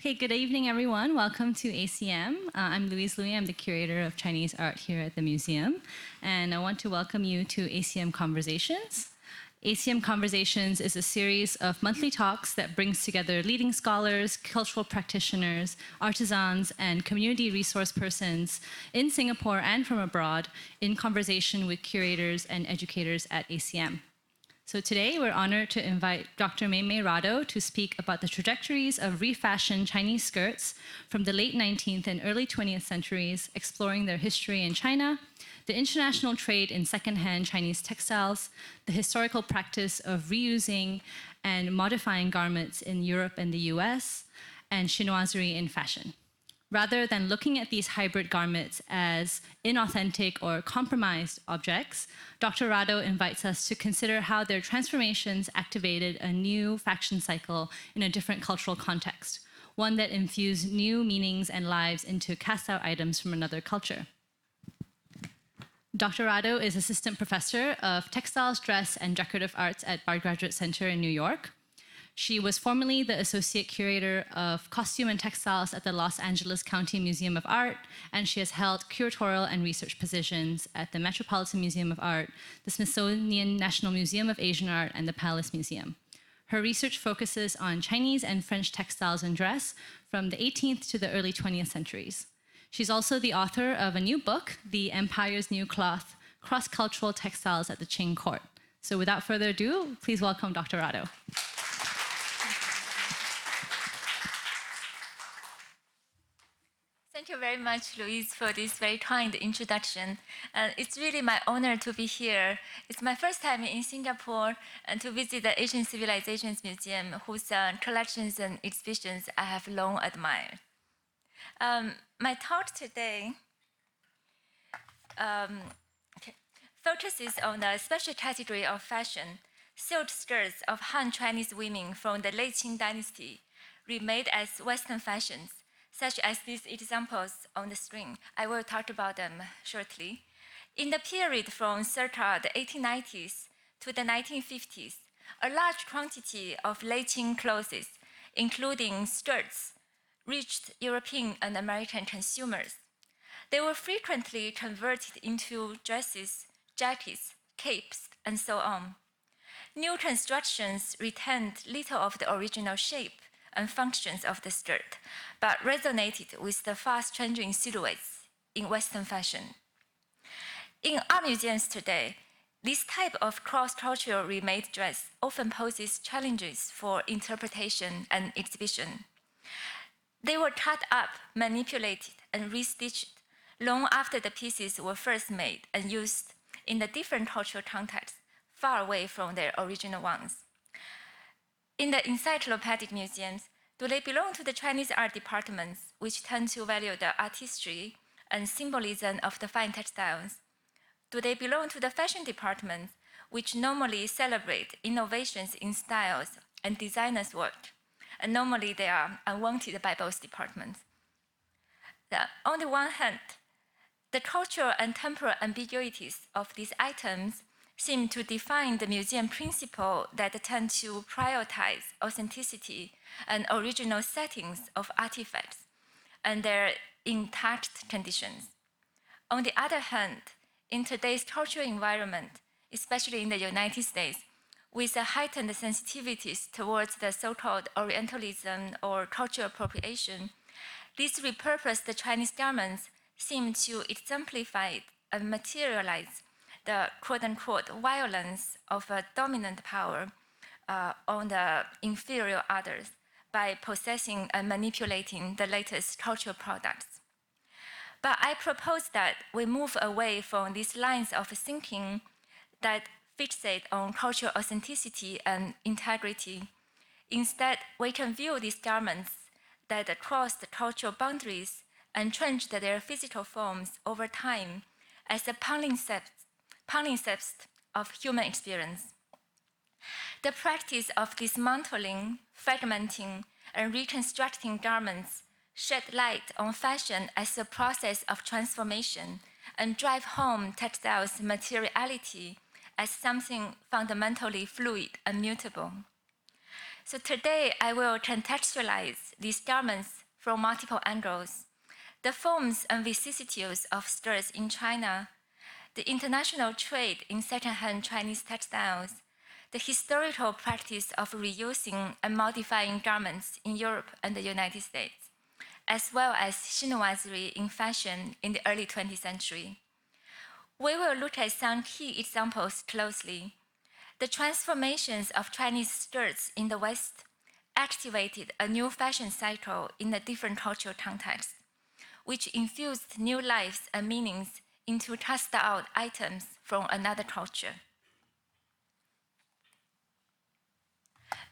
Okay, good evening, everyone. Welcome to ACM. I'm Louise Louis. I'm the curator of Chinese art here at the museum. And I want to welcome you to ACM Conversations. ACM Conversations is a series of monthly talks that brings together leading scholars, cultural practitioners, artisans, and community resource persons in Singapore and from abroad in conversation with curators and educators at ACM. So today, we're honored to invite Dr. Mei Mei Rado to speak about the trajectories of refashioned Chinese skirts from the late 19th and early 20th centuries, exploring their history in China, the international trade in secondhand Chinese textiles, the historical practice of reusing and modifying garments in Europe and the US, and chinoiserie in fashion. Rather than looking at these hybrid garments as inauthentic or compromised objects, Dr. Rado invites us to consider how their transformations activated a new fashion cycle in a different cultural context, one that infused new meanings and lives into cast-out items from another culture. Dr. Rado is assistant professor of textiles, dress, and decorative arts at Bard Graduate Center in New York. She was formerly the associate curator of costume and textiles at the Los Angeles County Museum of Art, and she has held curatorial and research positions at the Metropolitan Museum of Art, the Smithsonian National Museum of Asian Art, and the Palace Museum. Her research focuses on Chinese and French textiles and dress from the 18th to the early 20th centuries. She's also the author of a new book, The Empire's New Cloth, Cross-Cultural Textiles at the Qing Court. So without further ado, please welcome Dr. Rado. Thank you very much, Louise, for this very kind introduction. It's really my honor to be here. It's my first time in Singapore and to visit the Asian Civilisations Museum, whose collections and exhibitions I have long admired. My talk today focuses on the special category of fashion, silk skirts of Han Chinese women from the late Qing dynasty, remade as Western fashions, such as these examples on the screen. I will talk about them shortly. In the period from circa the 1890s to the 1950s, a large quantity of late Qing clothes, including skirts, reached European and American consumers. They were frequently converted into dresses, jackets, capes, and so on. New constructions retained little of the original shape and functions of the skirt, but resonated with the fast-changing silhouettes in Western fashion. In art museums today, this type of cross-cultural remade dress often poses challenges for interpretation and exhibition. They were cut up, manipulated, and restitched long after the pieces were first made and used in a different cultural context, far away from their original ones. In the encyclopedic museums, do they belong to the Chinese art departments, which tend to value the artistry and symbolism of the fine textiles? Do they belong to the fashion departments, which normally celebrate innovations in styles and designers' work? And normally they are unwanted by both departments. On the one hand, the cultural and temporal ambiguities of these items seem to define the museum principle that tend to prioritize authenticity and original settings of artifacts and their intact conditions. On the other hand, in today's cultural environment, especially in the United States, with the heightened sensitivities towards the so-called Orientalism or cultural appropriation, these repurposed Chinese garments seem to exemplify and materialize the quote-unquote violence of a dominant power on the inferior others by possessing and manipulating the latest cultural products. But I propose that we move away from these lines of thinking that fixate on cultural authenticity and integrity. Instead, we can view these garments that crossed cultural boundaries and changed their physical forms over time as a palimpsest of human experience. The practice of dismantling, fragmenting, and reconstructing garments shed light on fashion as a process of transformation and drive home textiles' materiality as something fundamentally fluid and mutable. So today I will contextualize these garments from multiple angles: the forms and vicissitudes of skirts in China, the international trade in second-hand Chinese textiles, the historical practice of reusing and modifying garments in Europe and the United States, as well as chinoiserie in fashion in the early 20th century. We will look at some key examples closely. The transformations of Chinese skirts in the West activated a new fashion cycle in a different cultural context, which infused new lives and meanings into cast-out items from another culture.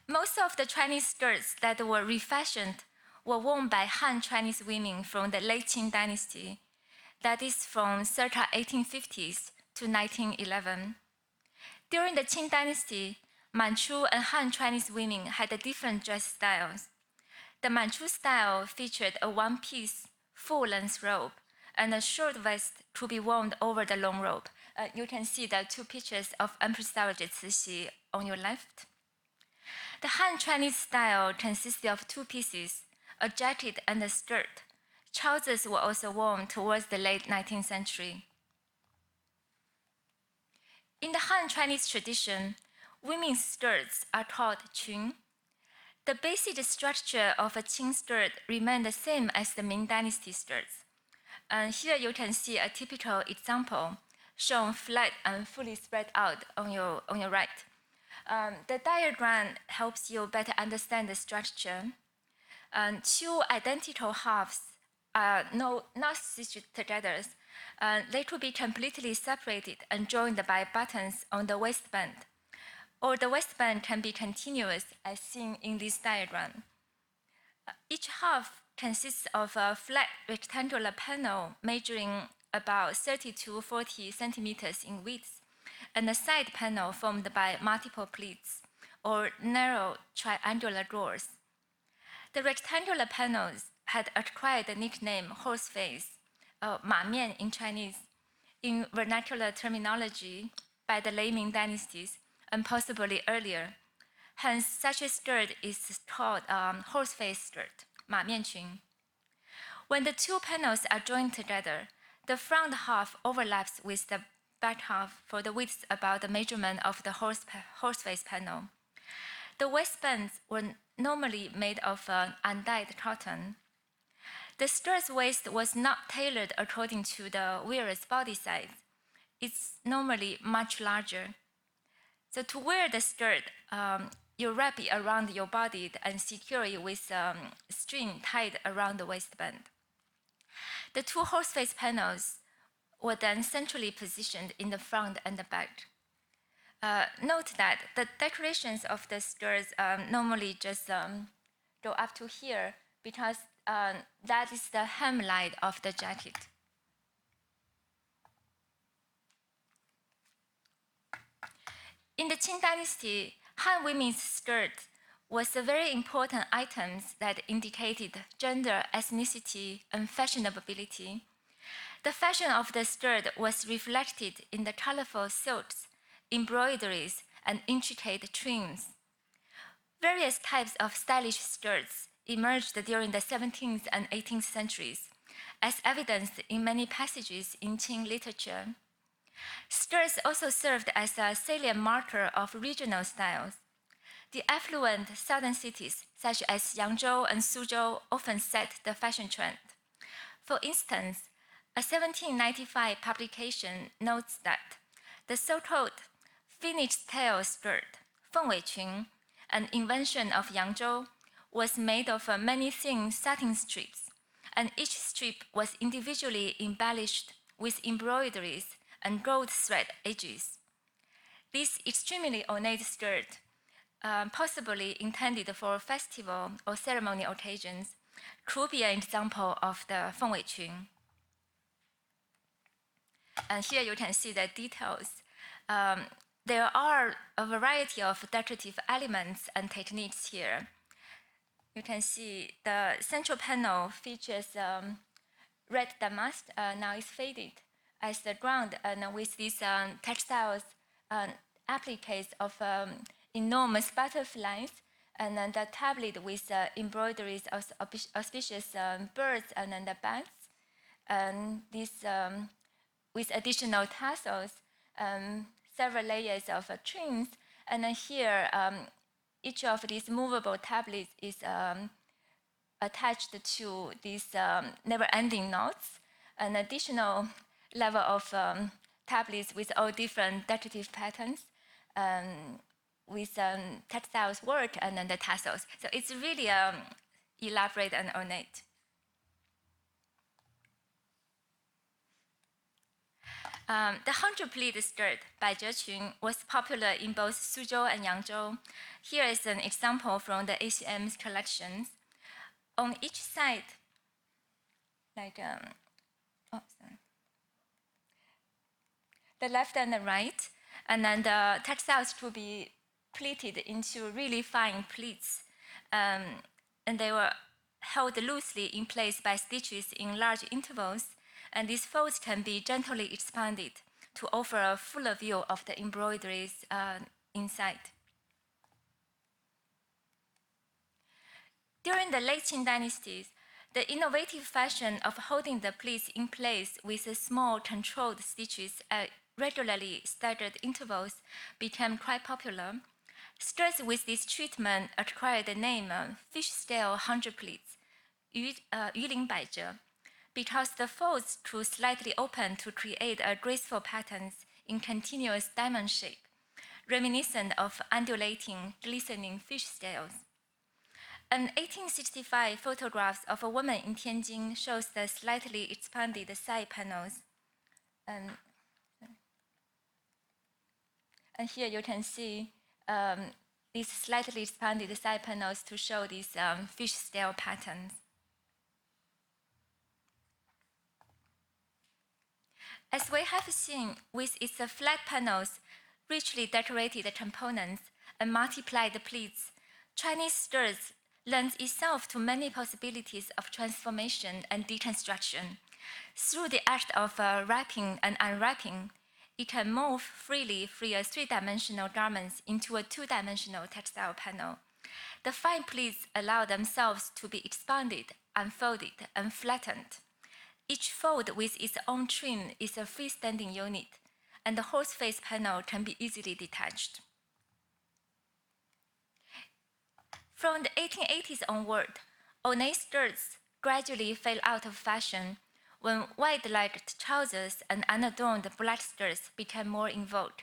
Most of the Chinese skirts that were refashioned were worn by Han Chinese women from the late Qing dynasty, that is from circa 1850s to 1911. During the Qing dynasty, Manchu and Han Chinese women had different dress styles. The Manchu style featured a one-piece, full-length robe and a short vest to be worn over the long robe. You can see the two pictures of Empress Dowager Cixi on your left. The Han Chinese style consisted of two pieces, a jacket and a skirt. Trousers were also worn towards the late 19th century. In the Han Chinese tradition, women's skirts are called qun. The basic structure of a Qing skirt remained the same as the Ming Dynasty skirts. And here you can see a typical example shown flat and fully spread out on your right. The diagram helps you better understand the structure. Two identical halves are not stitched together. They could be completely separated and joined by buttons on the waistband, or the waistband can be continuous as seen in this diagram. Each half consists of a flat rectangular panel measuring about 30 to 40 centimeters in width, and a side panel formed by multiple pleats, or narrow triangular doors. The rectangular panels had acquired the nickname horse face, 马面 in Chinese, in vernacular terminology by the late Ming dynasties and possibly earlier. Hence, such a skirt is called horse face skirt, 马面裙. When the two panels are joined together, the front half overlaps with the back half for the width about the measurement of the horse face panel. The waistbands were normally made of undyed cotton. The skirt's waist was not tailored according to the wearer's body size. It's normally much larger. So to wear the skirt, you wrap it around your body and secure it with a string tied around the waistband. The two horse-face panels were then centrally positioned in the front and the back. Note that the decorations of the skirts normally just go up to here because that is the hemline of the jacket. In the Qing dynasty, Han women's skirt was a very important item that indicated gender, ethnicity, and fashionability. The fashion of the skirt was reflected in the colorful silks, embroideries, and intricate trims. Various types of stylish skirts emerged during the 17th and 18th centuries, as evidenced in many passages in Qing literature. Skirts also served as a salient marker of regional styles. The affluent southern cities, such as Yangzhou and Suzhou, often set the fashion trend. For instance, a 1795 publication notes that the so-called finished tail skirt, 凤尾裙, an invention of Yangzhou, was made of many thin satin strips, and each strip was individually embellished with embroideries and gold thread edges. This extremely ornate skirt, possibly intended for festival or ceremony occasions, could be an example of the 凤尾裙. And here you can see the details. There are a variety of decorative elements and techniques here. You can see the central panel features red damask, now it's faded, as the ground, and with these textiles appliques of enormous butterflies and then the tablet with embroideries of auspicious birds and then the bats, and this with additional tassels, several layers of trims, and then here each of these movable tablets is attached to these never-ending knots, an additional level of tablets with all different decorative patterns, with textiles work and then the tassels. So it's really elaborate and ornate. The 100-pleat skirt by Zhe Qun was popular in both Suzhou and Yangzhou. Here is an example from the ACM's collections. On each side, like the left and the right, and then the textiles to be pleated into really fine pleats, and they were held loosely in place by stitches in large intervals, and these folds can be gently expanded to offer a fuller view of the embroideries inside. During the late Qing dynasties, the innovative fashion of holding the pleats in place with small controlled stitches at regularly staggered intervals became quite popular. Skirts with this treatment acquired the name fish-scale 100 pleats, 鱼鳞百褶, because the folds could slightly open to create a graceful patterns in continuous diamond shape, reminiscent of undulating, glistening fish scales. An 1865 photograph of a woman in Tianjin shows the slightly expanded side panels. And here you can see these slightly expanded side panels to show these fish scale patterns. As we have seen, with its flat panels, richly decorated components, and multiplied pleats, Chinese skirts lends itself to many possibilities of transformation and deconstruction. Through the act of wrapping and unwrapping, it can move freely from a three-dimensional garments into a two-dimensional textile panel. The fine pleats allow themselves to be expanded, unfolded, and flattened. Each fold with its own trim is a freestanding unit, and the horse face panel can be easily detached. From the 1880s onward, ornate skirts gradually fell out of fashion when wide-legged trousers and unadorned black skirts became more in vogue,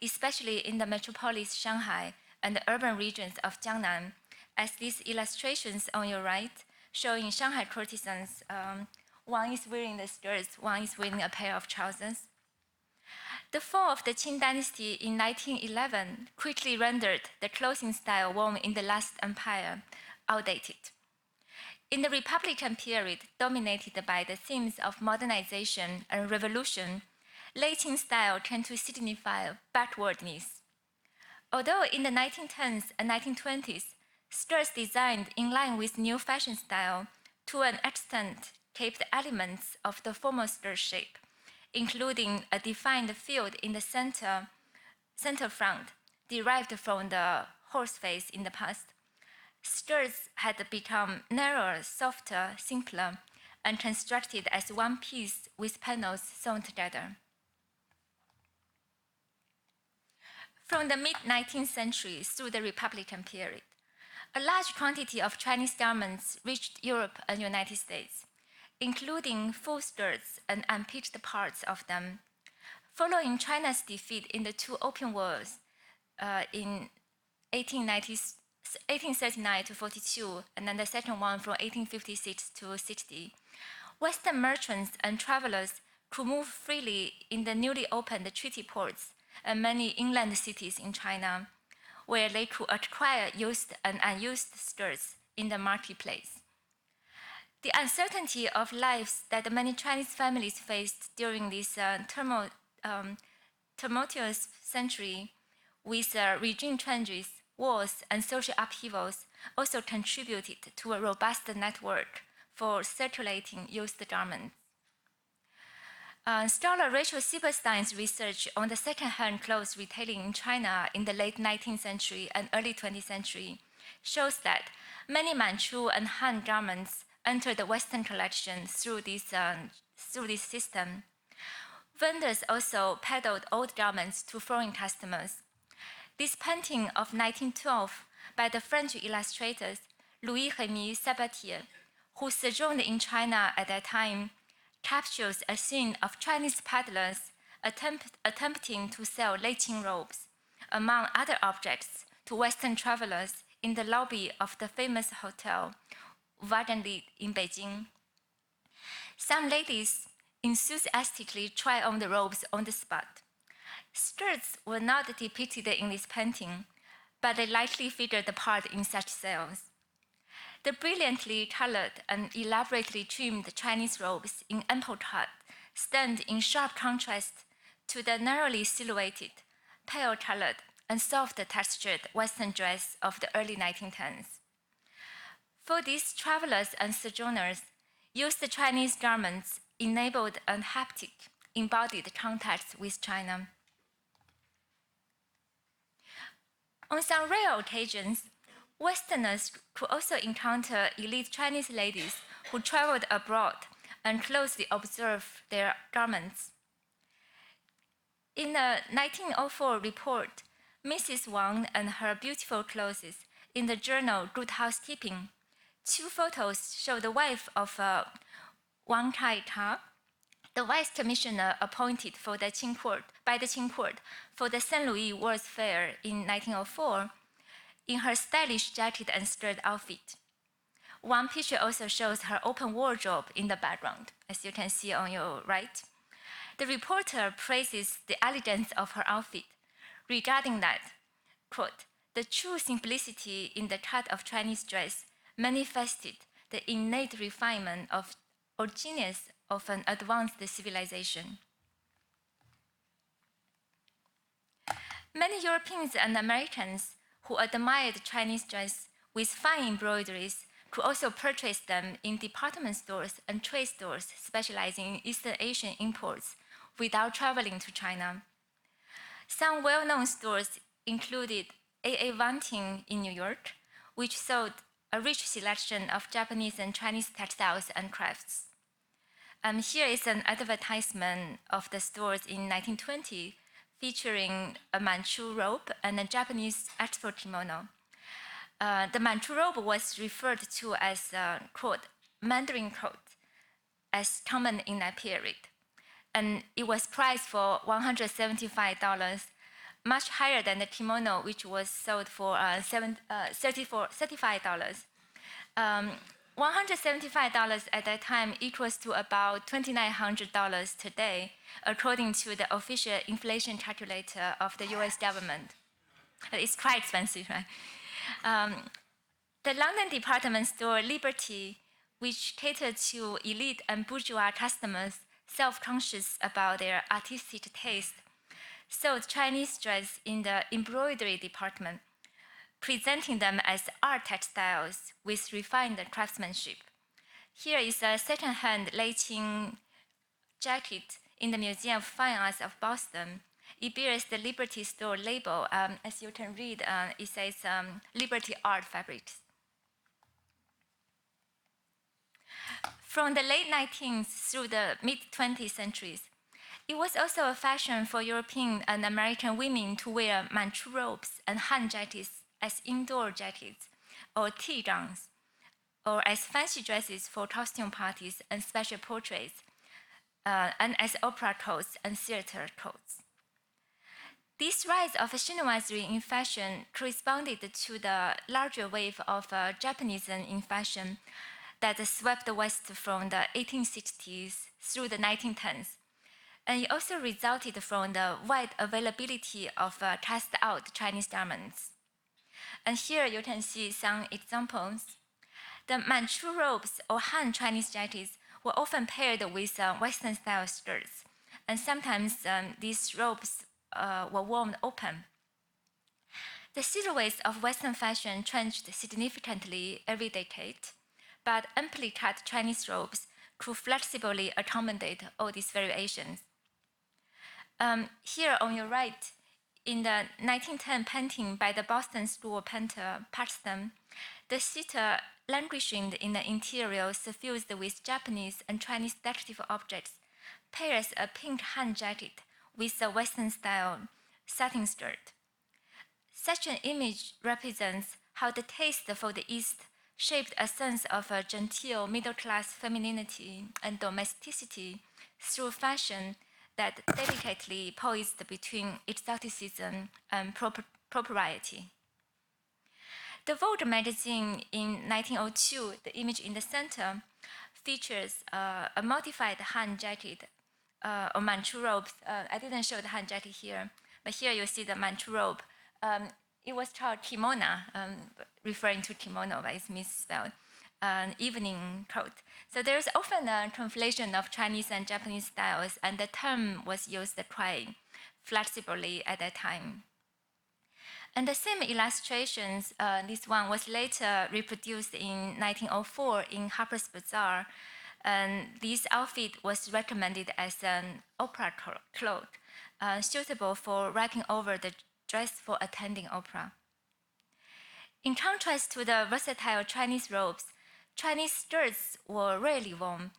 especially in the metropolis Shanghai and the urban regions of Jiangnan, as these illustrations on your right showing Shanghai courtesans, one is wearing the skirts, one is wearing a pair of trousers. The fall of the Qing dynasty in 1911 quickly rendered the clothing style worn in the last empire outdated. In the Republican period, dominated by the themes of modernization and revolution, late Qing style tend to signify backwardness. Although in the 1910s and 1920s, skirts designed in line with new fashion style to an extent kept elements of the formal skirt shape, including a defined field in the center front, derived from the horse face in the past. Skirts had become narrower, softer, simpler, and constructed as one piece with panels sewn together. From the mid-19th century through the Republican period, a large quantity of Chinese garments reached Europe and United States, including full skirts and unpitched parts of them. Following China's defeat in the two opium wars in 1839 to 42, and then the second one from 1856 to 60, Western merchants and travelers could move freely in the newly opened treaty ports and many inland cities in China, where they could acquire used and unused skirts in the marketplace. The uncertainty of lives that many Chinese families faced during this tumultuous century, with regime changes, wars, and social upheavals, also contributed to a robust network for circulating used garments. Scholar Rachel Silberstein's research on the second-hand clothes retailing in China in the late 19th century and early 20th century shows that many Manchu and Han garments entered the Western collection through this system. Vendors also peddled old garments to foreign customers. This painting of 1912 by the French illustrator Louis-Rémy Sabatier, who sojourned in China at that time, captures a scene of Chinese peddlers attempting to sell Leiqing robes, among other objects, to Western travelers in the lobby of the famous hotel Wagenli in Beijing. Some ladies enthusiastically try on the robes on the spot. Skirts were not depicted in this painting, but they likely figured the part in such sales. The brilliantly colored and elaborately trimmed Chinese robes in ample cut stand in sharp contrast to the narrowly silhouetted, pale-colored, and soft-textured Western dress of the early 1910s. For these travelers and sojourners, used Chinese garments enabled a haptic, embodied contact with China. On some rare occasions, Westerners could also encounter elite Chinese ladies who traveled abroad and closely observed their garments. In a 1904 report, Mrs. Wang and her beautiful clothes in the journal Good Housekeeping, two photos show the wife of Wang Kai-ta, the vice commissioner appointed by the Qing court for the St. Louis World's Fair in 1904, in her stylish jacket and skirt outfit. One picture also shows her open wardrobe in the background, as you can see on your right. The reporter praises the elegance of her outfit, regarding that, quote, the true simplicity in the cut of Chinese dress manifested the innate refinement or genius of an advanced civilization. Many Europeans and Americans who admired Chinese dress with fine embroideries could also purchase them in department stores and trade stores specializing in Eastern Asian imports without traveling to China. Some well-known stores included A.A. Vanting in New York, which sold a rich selection of Japanese and Chinese textiles and crafts. Here is an advertisement of the stores in 1920 featuring a Manchu robe and a Japanese export kimono. The Manchu robe was referred to as, quote, Mandarin coat, as common in that period. And it was priced for $175, much higher than the kimono, which was sold for $35. $175 at that time equals to about $2,900 today, according to the official inflation calculator of the US government. It's quite expensive, right? The London department store Liberty, which catered to elite and bourgeois customers self-conscious about their artistic taste, sold Chinese dress in the embroidery department, presenting them as art textiles with refined craftsmanship. Here is a second-hand Leiqing jacket in the Museum of Fine Arts of Boston. It bears the Liberty Store label. As you can read, it says Liberty Art Fabrics. From the late 19th through the mid-20th centuries, it was also a fashion for European and American women to wear Manchu robes and Han jackets as indoor jackets, or tea gowns, or as fancy dresses for costume parties and special portraits, and as opera coats and theater coats. This rise of chinoiserie in fashion corresponded to the larger wave of Japanism in fashion that swept the West from the 1860s through the 1910s. And it also resulted from the wide availability of cast-out Chinese garments. And here you can see some examples. The Manchu robes or Han Chinese jackets were often paired with Western-style skirts, and sometimes these robes were worn open. The silhouettes of Western fashion changed significantly every decade, but amply cut Chinese robes could flexibly accommodate all these variations. Here on your right, in the 1910 painting by the Boston school painter Paxton, the sitter languishing in the interior suffused with Japanese and Chinese decorative objects pairs a pink hand jacket with a Western-style satin skirt. Such an image represents how the taste for the East shaped a sense of a genteel middle-class femininity and domesticity through fashion that delicately poised between exoticism and propriety. The Vogue magazine in 1902, the image in the center, features a modified hand jacket or Manchu robe. I didn't show the hand jacket here, but here you see the Manchu robe. It was called kimono, referring to kimono, but it's misspelled, an evening coat. So there's often a conflation of Chinese and Japanese styles, and the term was used quite flexibly at that time. And the same illustrations, this one was later reproduced in 1904 in Harper's Bazaar, and this outfit was recommended as an opera cloak, suitable for wrapping over the dress for attending opera. In contrast to the versatile Chinese robes, Chinese skirts were rarely worn,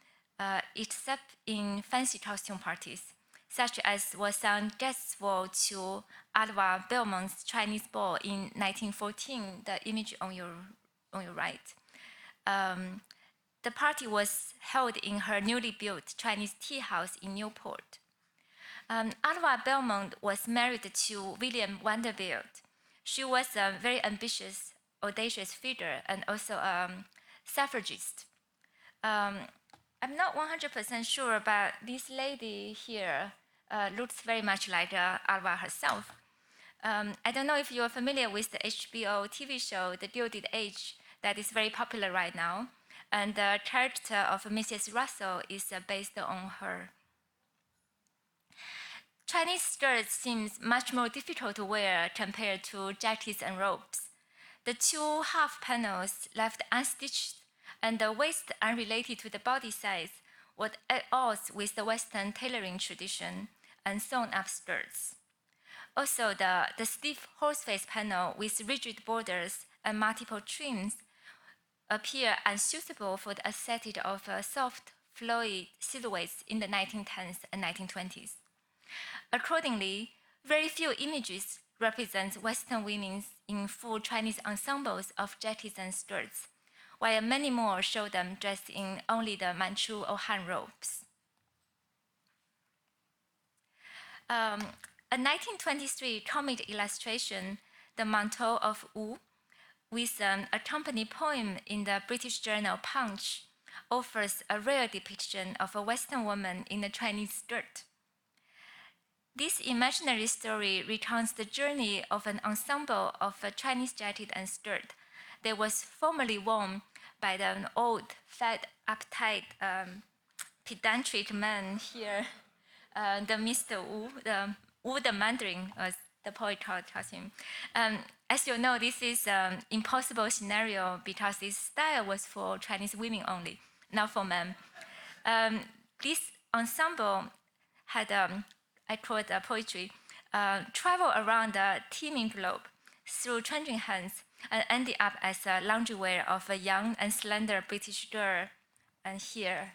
except in fancy costume parties, such as was on guests wore to Alva Belmont's Chinese ball in 1914, the image on your right. The party was held in her newly built Chinese tea house in Newport. Alva Belmont was married to William Vanderbilt. She was a very ambitious, audacious figure and also a suffragist. I'm not 100% sure, but this lady here looks very much like Alva herself. I don't know if you're familiar with the HBO TV show, The Gilded Age, that is very popular right now. And the character of Mrs. Russell is based on her. Chinese skirts seems much more difficult to wear compared to jackets and robes. The two half panels left unstitched and the waist unrelated to the body size were at odds with the Western tailoring tradition and sewn-up skirts. Also, the stiff horseface panel with rigid borders and multiple trims appear unsuitable for the aesthetic of soft, flowy silhouettes in the 1910s and 1920s. Accordingly, very few images represent Western women in full Chinese ensembles of jackets and skirts, while many more show them dressed in only the Manchu or Han robes. A 1923 comic illustration, The Manteau of Wu, with an accompanying poem in the British journal Punch, offers a rare depiction of a Western woman in a Chinese skirt. This imaginary story recounts the journey of an ensemble of a Chinese jacket and skirt that was formerly worn by an old, fat, uptight, pedantic man here, the Mr. Wu, the Mandarin, as the poet calls him. As you know, this is an impossible scenario because this style was for Chinese women only, not for men. This ensemble had, I quote poetry, travel around the teeming globe through changing hands and ended up as a lingerie of a young and slender British girl, and here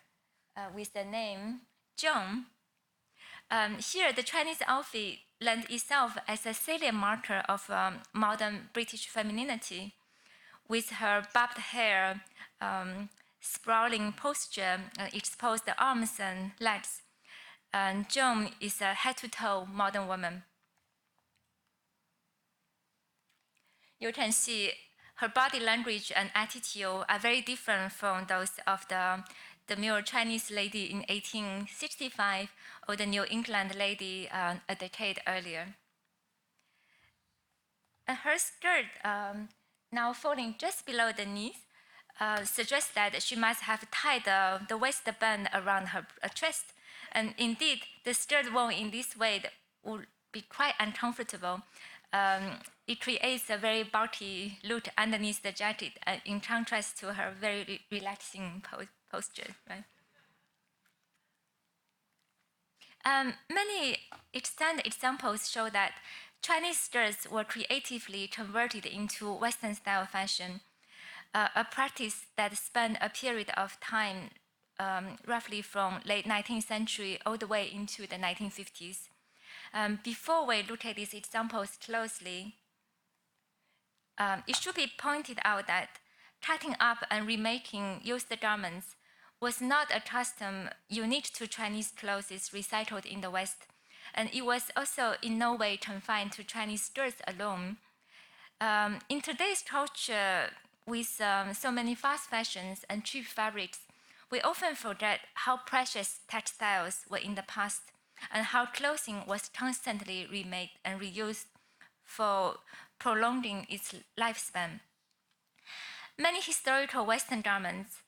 with the name Joan. Here, the Chinese outfit lent itself as a salient marker of modern British femininity, with her bobbed hair, sprawling posture, exposed arms and legs. And Joan is a head-to-toe modern woman. You can see her body language and attitude are very different from those of the demure Chinese lady in 1865 or the New England lady a decade earlier. And her skirt, now falling just below the knees, suggests that she must have tied the waistband around her chest. And indeed, the skirt worn in this way would be quite uncomfortable. It creates a very bulky look underneath the jacket, in contrast to her very relaxing posture, right? Many extant examples show that Chinese skirts were creatively converted into Western style fashion, a practice that spanned a period of time roughly from late 19th century all the way into the 1950s. Before we look at these examples closely, it should be pointed out that cutting up and remaking used garments was not a custom unique to Chinese clothes recycled in the West, and it was also in no way confined to Chinese skirts alone. In today's culture, with so many fast fashions and cheap fabrics, we often forget how precious textiles were in the past and how clothing was constantly remade and reused for prolonging its lifespan. Many historical Western garments,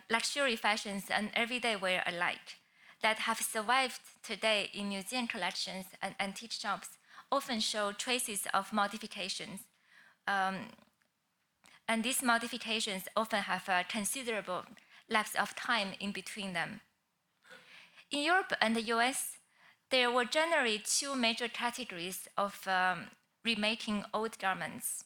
luxury fashions, and everyday wear alike that have survived today in museum collections and antique shops often show traces of modifications. And these modifications often have a considerable lapse of time in between them. In Europe and the US, there were generally two major categories of remaking old garments.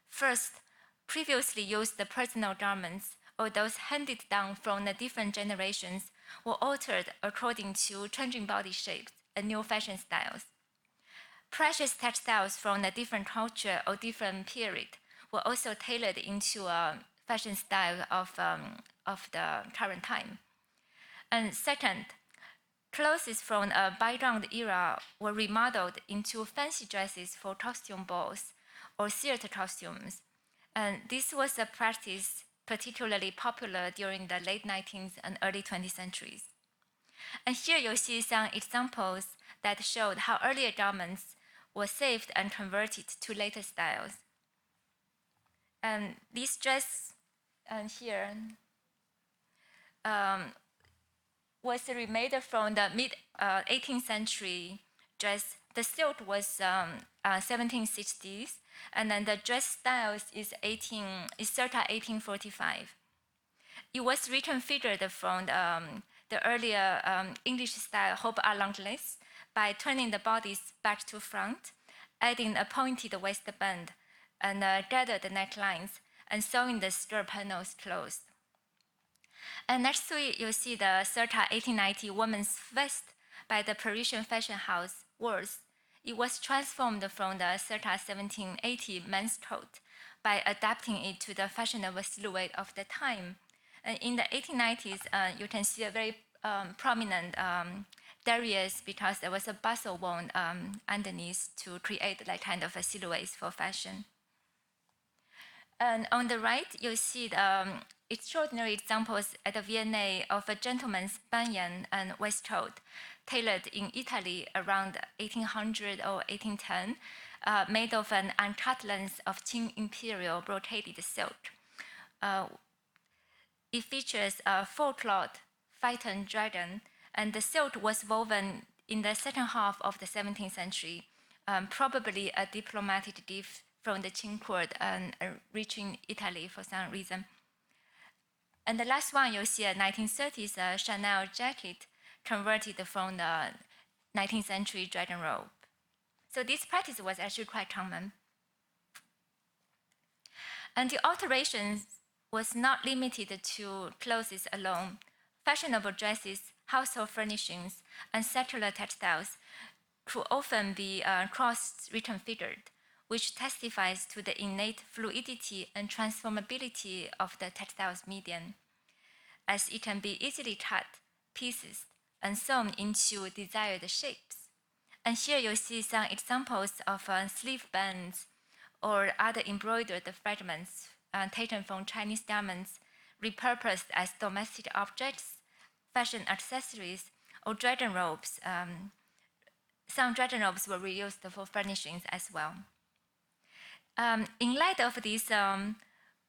First, previously used personal garments or those handed down from the different generations were altered according to changing body shapes and new fashion styles. Precious textiles from a different culture or different period were also tailored into a fashion style of the current time. And second, clothes from a bygone era were remodeled into fancy dresses for costume balls or theater costumes. And this was a practice particularly popular during the late 19th and early 20th centuries. And here you'll see some examples that showed how earlier garments were saved and converted to later styles. And this dress here was remade from the mid 18th century dress. The silk was 1760s, and then the dress styles is circa 1845. It was reconfigured from the earlier English style robe à l'anglaise by turning the bodies back to front, adding a pointed waistband and gathered necklines, and sewing the skirt panels closed. And next to it, you'll see the circa 1890 woman's vest by the Parisian fashion house Worth. It was transformed from the circa 1780 men's coat by adapting it to the fashionable silhouette of the time. And in the 1890s, you can see a very prominent derriere because there was a bustle worn underneath to create that kind of a silhouette for fashion. And on the right, you see the extraordinary examples at the V&A of a gentleman's banyan and waistcoat tailored in Italy around 1800 or 1810, made of an uncut length of Qing imperial brocaded silk. It features a full-cloth phaeton dragon, and the silk was woven in the second half of the 17th century, probably a diplomatic gift from the Qing court and reaching Italy for some reason. And the last one, you'll see a 1930s Chanel jacket converted from the 19th century dragon robe. So this practice was actually quite common. And the alterations was not limited to clothes alone. Fashionable dresses, household furnishings, and secular textiles could often be cross-reconfigured, which testifies to the innate fluidity and transformability of the textiles medium, as it can be easily cut, pieces, and sewn into desired shapes. And here you'll see some examples of sleeve bands or other embroidered fragments taken from Chinese garments, repurposed as domestic objects, fashion accessories, or dragon robes. Some dragon robes were reused for furnishings as well. In light of this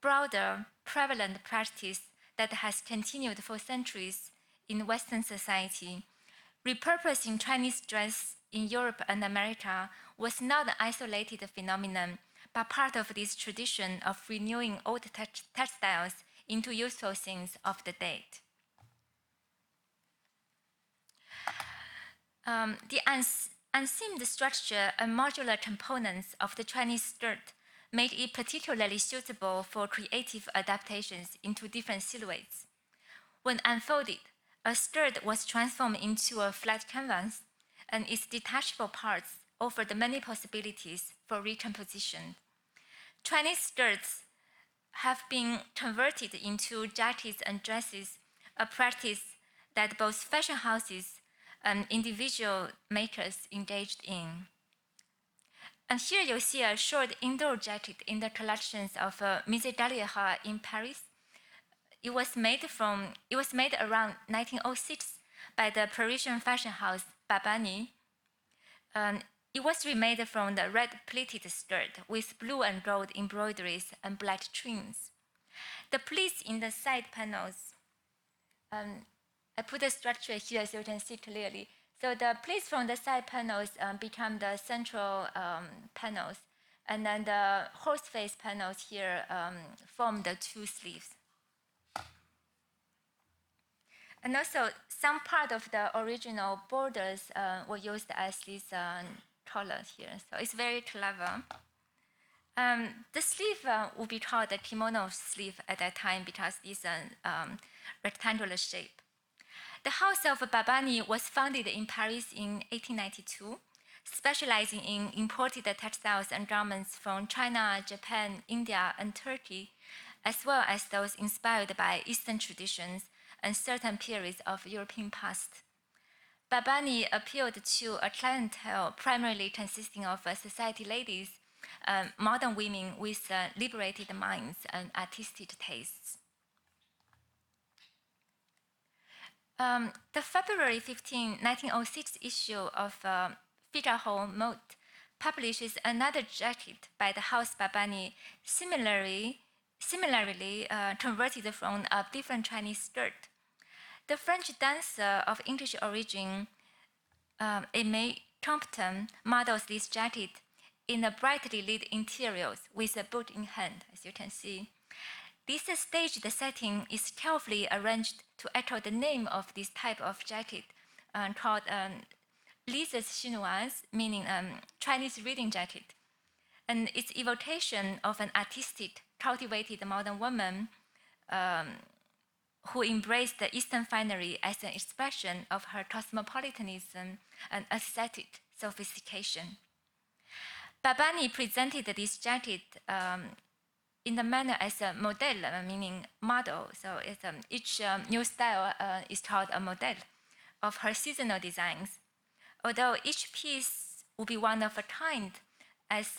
broader, prevalent practice that has continued for centuries in Western society, repurposing Chinese dress in Europe and America was not an isolated phenomenon, but part of this tradition of renewing old textiles into useful things of the date. The unseamed structure and modular components of the Chinese skirt made it particularly suitable for creative adaptations into different silhouettes. When unfolded, a skirt was transformed into a flat canvas, and its detachable parts offered many possibilities for recomposition. Chinese skirts have been converted into jackets and dresses, a practice that both fashion houses and individual makers engaged in. And here you see a short indoor jacket in the collections of Musée d'Alliera in Paris. It was made around 1906 by the Parisian fashion house Babani. It was remade from the red pleated skirt with blue and gold embroideries and black trims. The pleats in the side panels, I put the structure here so you can see clearly. So the pleats from the side panels become the central panels, and then the horse face panels here form the two sleeves. And also, some part of the original borders were used as these collars here. So it's very clever. The sleeve would be called the kimono sleeve at that time because it's a rectangular shape. The House of Babani was founded in Paris in 1892, specializing in imported textiles and garments from China, Japan, India, and Turkey, as well as those inspired by Eastern traditions and certain periods of European past. Babani appealed to a clientele primarily consisting of society ladies, modern women with liberated minds and artistic tastes. The February 15, 1906 issue of Figaro Mode publishes another jacket by the House Babani, similarly converted from a different Chinese skirt. The French dancer of English origin, Mei Compton, models this jacket in a brightly lit interiors with a book in hand, as you can see. This staged setting is carefully arranged to echo the name of this type of jacket, called lisses chinoises, meaning Chinese reading jacket. And its evocation of an artistic, cultivated modern woman who embraced the Eastern finery as an expression of her cosmopolitanism and aesthetic sophistication. Babani presented this jacket in the manner as a model, meaning model. So it's, each new style is called a model of her seasonal designs. Although each piece would be one of a kind, as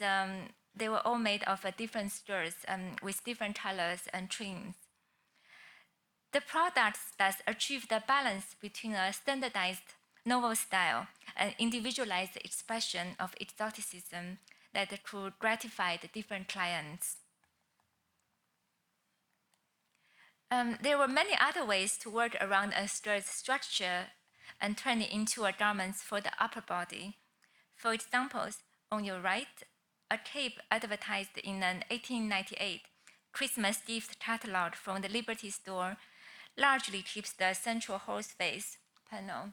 they were all made of different skirts with different colors and trims. The products thus achieve the balance between a standardized novel style and individualized expression of exoticism that could gratify the different clients. There were many other ways to work around a skirt's structure and turn it into a garment for the upper body. For example, on your right, a cape advertised in an 1898 Christmas gift catalog from the Liberty store largely keeps the central horse face panel.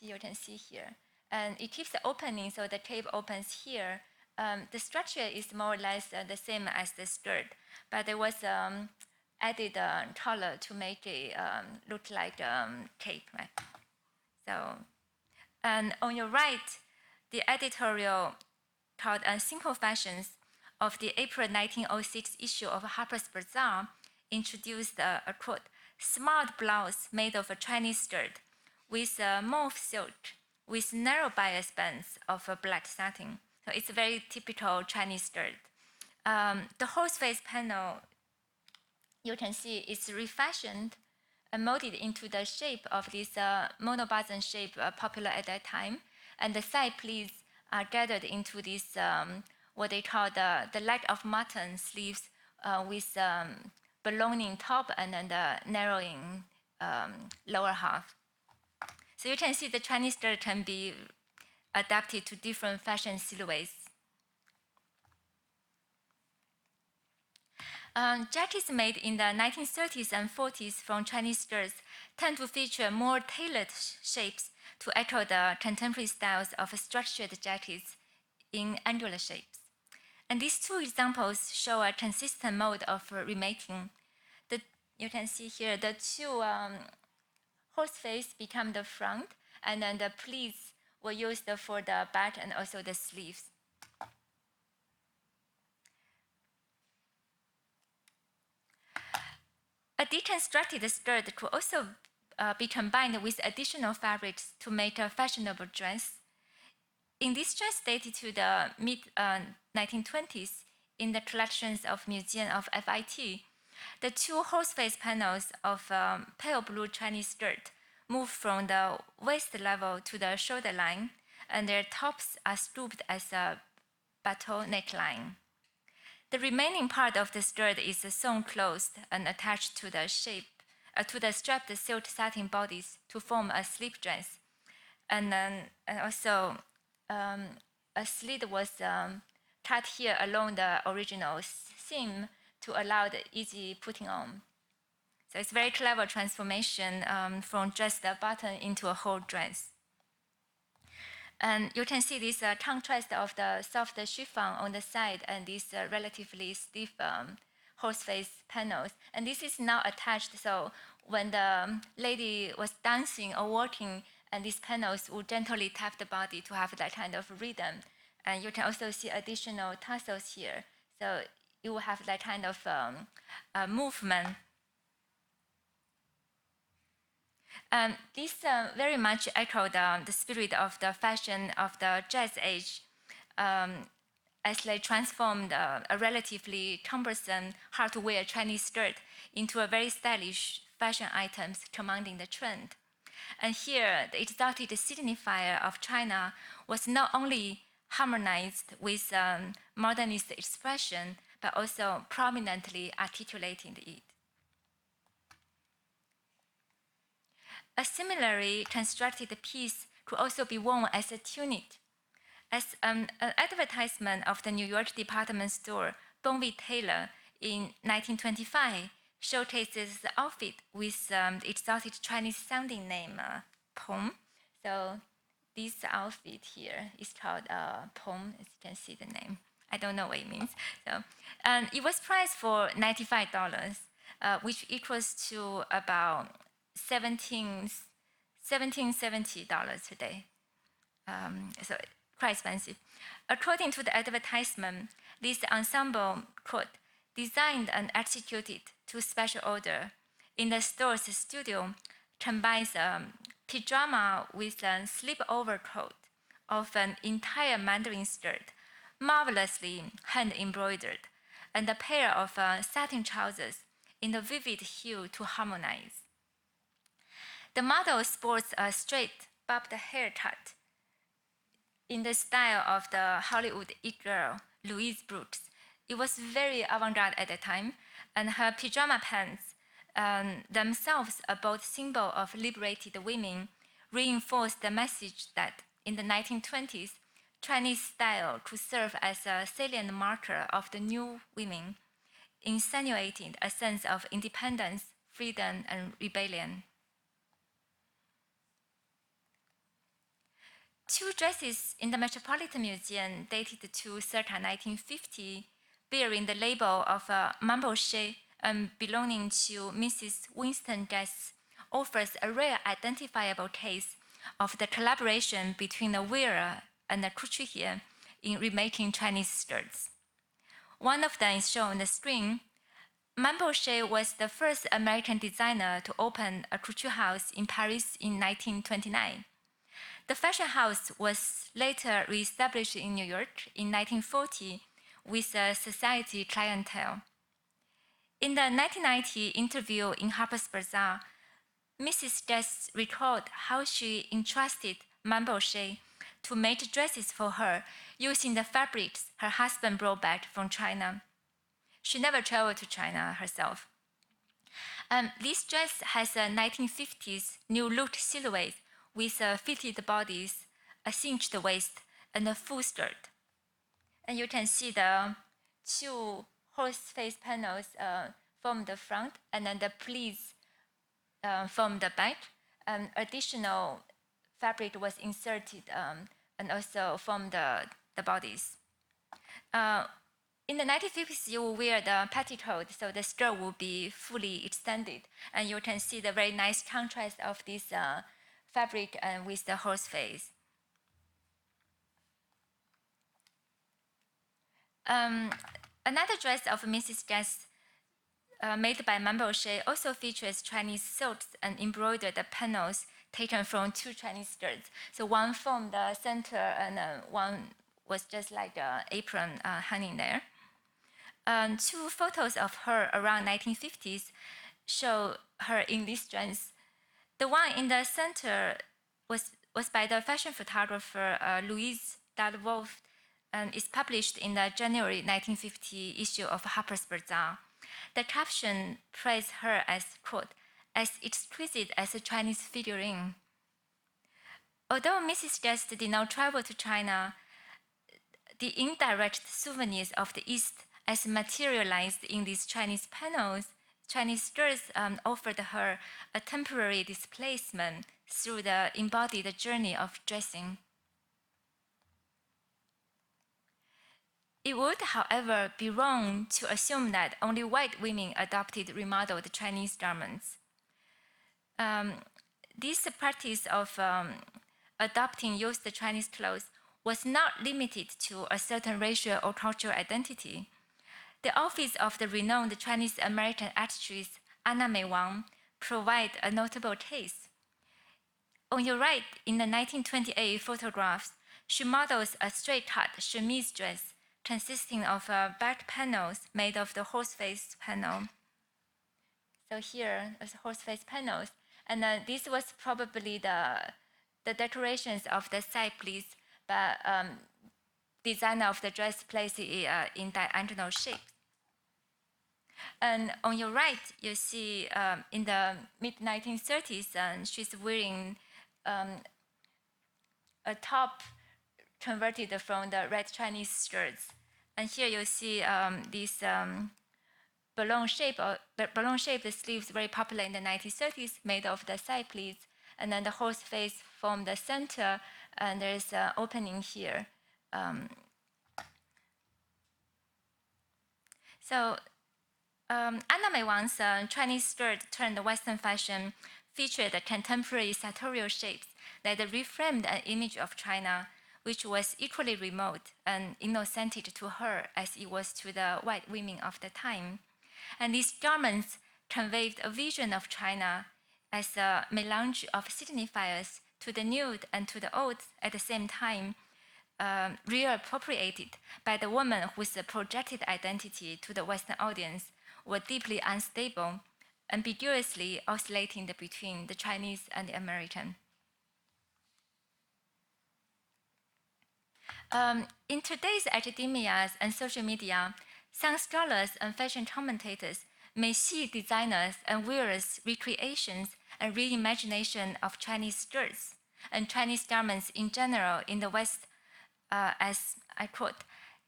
You can see here. And it keeps the opening, so the cape opens here. The structure is more or less the same as the skirt, but there was added color to make it look like cape, right? So, and on your right, the editorial called Simple Fashions of the April 1906 issue of Harper's Bazaar introduced a quote, smart blouse made of a Chinese skirt with mauve silk with narrow bias bands of black satin. So it's a very typical Chinese skirt. The horse face panel, you can see it's refashioned and molded into the shape of this monobasin shape popular at that time. And the side pleats are gathered into this, what they call the leg of mutton sleeves with ballooning top and then the narrowing lower half. So you can see the Chinese skirt can be adapted to different fashion silhouettes. Jackets made in the 1930s and 40s from Chinese skirts tend to feature more tailored shapes to echo the contemporary styles of structured jackets in angular shapes. And these two examples show a consistent mode of remaking. You can see here the two horse face become the front, and then the pleats were used for the back and also the sleeves. A deconstructed skirt could also be combined with additional fabrics to make a fashionable dress. In this dress dated to the mid-1920s, in the collections of Museum of FIT, the two horse-face panels of pale blue Chinese skirt move from the waist level to the shoulder line, and their tops are stooped as a bateau neckline. The remaining part of the skirt is sewn closed and attached to the strapped silk satin bodies to form a slip dress. And then also a slit was cut here along the original seam to allow the easy putting on. So it's very clever transformation from just a button into a whole dress. And you can see this contrast of the soft chiffon on the side and these relatively stiff horse-face panels. And this is now attached, so when the lady was dancing or walking, and these panels would gently tap the body to have that kind of rhythm. And you can also see additional tassels here. So you will have that kind of movement. This very much echoed the spirit of the fashion of the Jazz Age as they transformed a relatively cumbersome, hard-to-wear Chinese skirt into a very stylish fashion items commanding the trend. And here, the exotic signifier of China was not only harmonized with modernist expression, but also prominently articulating it. A similarly constructed piece could also be worn as a tunic. As an advertisement of the New York department store Bonwit Taylor in 1925 showcases the outfit with the exotic Chinese-sounding name Pom. So this outfit here is called Pom, as you can see the name. I don't know what it means. So, and it was priced for $95, which equals to about $1770 today. So quite expensive. According to the advertisement, this ensemble coat, designed and executed to special order in the store's studio, combines pajama with a slip overcoat of an entire Mandarin skirt, marvelously hand embroidered, and a pair of satin trousers in a vivid hue to harmonize. The model sports a straight, bobbed haircut in the style of the Hollywood it girl, Louise Brooks. It was very avant-garde at the time, and her pajama pants themselves, a bold symbol of liberated women, reinforced the message that in the 1920s, Chinese style could serve as a salient marker of the new women, insinuating a sense of independence, freedom, and rebellion. Two dresses in the Metropolitan Museum dated to circa 1950, bearing the label of Mamboche and belonging to Mrs. Winston Guest, offers a rare identifiable case of the collaboration between the wearer and the couturier in remaking Chinese skirts. One of them is shown on the screen. Mamboche was the first American designer to open a couture house in Paris in 1929. The fashion house was later reestablished in New York in 1940 with a society clientele. In the 1990 interview in Harper's Bazaar, Mrs. Guest recalled how she entrusted Mamboche to make dresses for her using the fabrics her husband brought back from China. She never traveled to China herself. This dress has a 1950s new look silhouette with fitted bodies, a cinched waist, and a full skirt. And you can see the two horse face panels from the front, and then the pleats from the back, and additional fabric was inserted and also from the bodies. In the 1950s, you will wear the petticoat, so the skirt will be fully extended. And you can see the very nice contrast of this fabric and with the horse face. Another dress of Mrs. Guest made by Mambo-Shea also features Chinese silks and embroidered panels taken from two Chinese skirts. So one from the center and one was just like an apron hanging there. Two photos of her around 1950s show her in this dress. The one in the center was by the fashion photographer Louise Dalvaux and is published in the January 1950 issue of Harper's Bazaar. The caption praised her as, quote, as exquisite as a Chinese figurine. Although Mrs. Guest did not travel to China, the indirect souvenirs of the East as materialized in these Chinese panels, Chinese skirts offered her a temporary displacement through the embodied journey of dressing. It would, however, be wrong to assume that only white women adopted remodeled Chinese garments. This practice of adopting used Chinese clothes was not limited to a certain racial or cultural identity. The office of the renowned Chinese-American actress Anna May Wang provides a notable case. On your right, in the 1928 photographs, she models a straight-cut chemise dress consisting of back panels made of the horse-face panel. So here is horse-face panels. And this was probably the decorations of the side pleats, but designer of the dress placed it in diagonal shape. And on your right, you see in the mid-1930s, she's wearing a top converted from the red Chinese skirts. And here you see these balloon-shaped sleeves, very popular in the 1930s, made of the side pleats, and then the horse face from the center, and there's an opening here. Anna May Wang's Chinese skirt turned Western fashion featured contemporary sartorial shapes that reframed an image of China, which was equally remote and inauthentic to her as it was to the white women of the time. And these garments conveyed a vision of China as a melange of signifiers to the new and to the old at the same time, reappropriated by the woman whose projected identity to the Western audience were deeply unstable, ambiguously oscillating between the Chinese and the American. In today's academia and social media, some scholars and fashion commentators may see designers and wearers' recreations and reimagination of Chinese skirts and Chinese garments in general in the West as, I quote,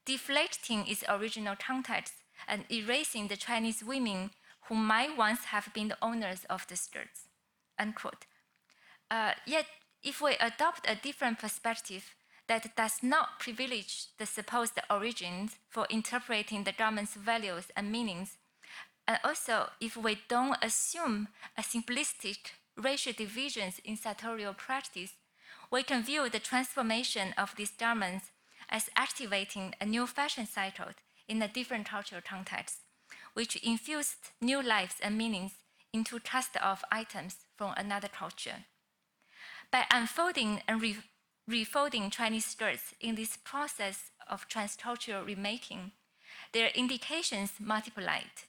deflecting its original context and erasing the Chinese women who might once have been the owners of the skirts, unquote. Yet, if we adopt a different perspective that does not privilege the supposed origins for interpreting the garment's values and meanings, and also if we don't assume a simplistic racial divisions in sartorial practice, we can view the transformation of these garments as activating a new fashion cycle in a different cultural context, which infused new lives and meanings into cast-off items from another culture. By unfolding and refolding Chinese skirts in this process of transcultural remaking, their indications multiplied,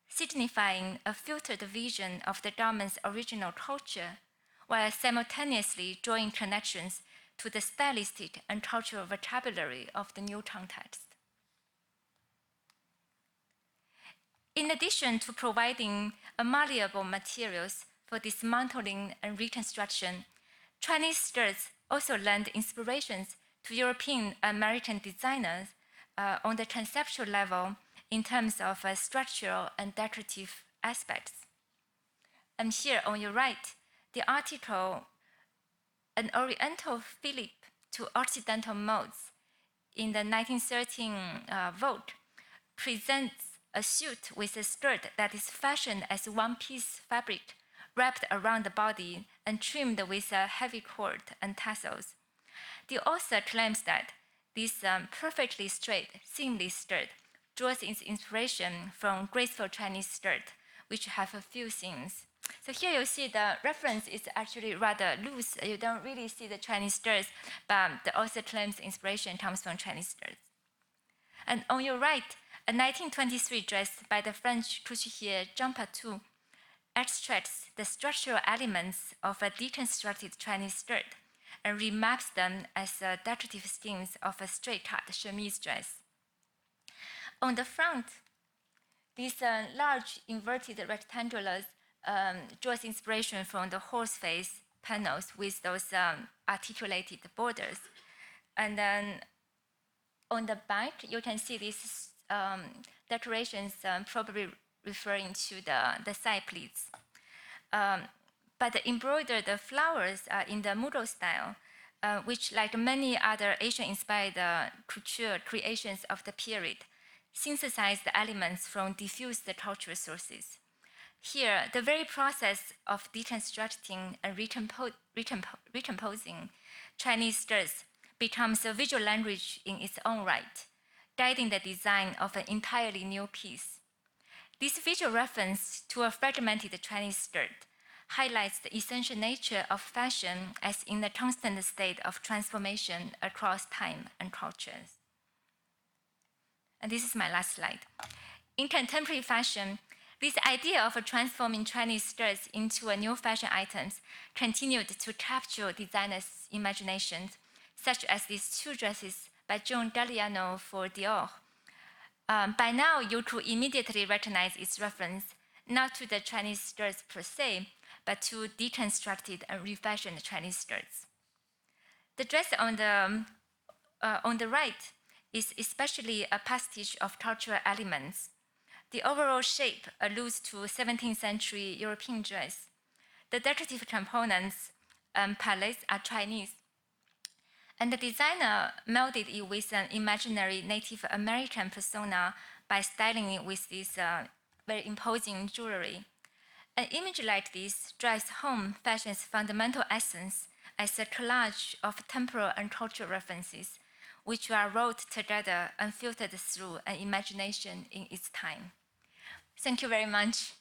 signifying a filtered vision of the garment's original culture, while simultaneously drawing connections to the stylistic and cultural vocabulary of the new context. In addition to providing malleable materials for dismantling and reconstruction, Chinese skirts also lend inspirations to European American designers on the conceptual level in terms of structural and decorative aspects. And here on your right, the article an Oriental Philip to Occidental molds in the 1913 vogue presents a suit with a skirt that is fashioned as one-piece fabric wrapped around the body and trimmed with a heavy cord and tassels. The author claims that this perfectly straight, seamless skirt draws its inspiration from graceful Chinese skirts, which have a few seams. So here you see the reference is actually rather loose. You don't really see the Chinese skirts, but the author claims inspiration comes from Chinese skirts. And on your right, a 1923 dress by the French couturier Jean Patou extracts the structural elements of a deconstructed Chinese skirt and remaps them as decorative schemes of a straight-cut chemise dress. On the front, these large inverted rectangulars draws inspiration from the horse face panels with those articulated borders. And then on the back, you can see these decorations probably referring to the side pleats. But the embroidered flowers are in the Mudo style, which, like many other Asian-inspired couture creations of the period, synthesize the elements from diffused cultural sources. Here, the very process of deconstructing and recomposing Chinese skirts becomes a visual language in its own right, guiding the design of an entirely new piece. This visual reference to a fragmented Chinese skirt highlights the essential nature of fashion as in a constant state of transformation across time and cultures. And this is my last slide. In contemporary fashion, this idea of transforming Chinese skirts into a new fashion items continued to capture designers' imaginations, such as these two dresses by John Galliano for Dior. By now, you could immediately recognize its reference, not to the Chinese skirts per se, but to deconstructed and refashioned Chinese skirts. The dress on the right is especially a pastiche of cultural elements. The overall shape alludes to 17th century European dress. The decorative components and palettes are Chinese. And the designer melded it with an imaginary Native American persona by styling it with this very imposing jewelry. An image like this drives home fashion's fundamental essence as a collage of temporal and cultural references, which are wrought together and filtered through an imagination in its time. Thank you very much.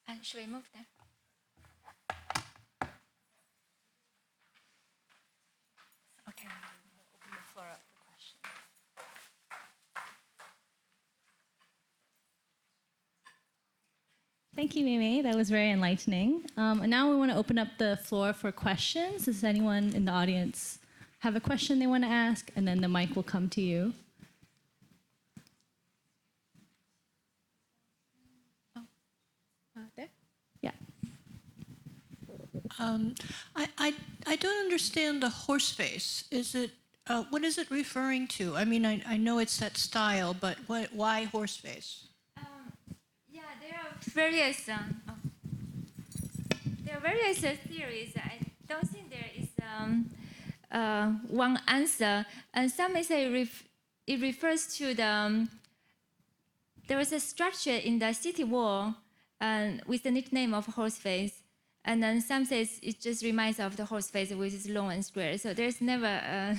And should we move there? Okay, we'll open the floor up for questions. Thank you, Mei Mei. That was very enlightening. And now we want to open up the floor for questions. Does anyone in the audience have a question they want to ask? And then the mic will come to you. There? Yeah. I don't understand the horse face. Is it what is it referring to? I mean, I know it's that style, but why horse face? Yeah, there are various theories. I don't think there is one answer. And some may say it refers to there was a structure in the city wall with the nickname of horse face. And then some says it just reminds of the horse face, which is long and square. So there's never a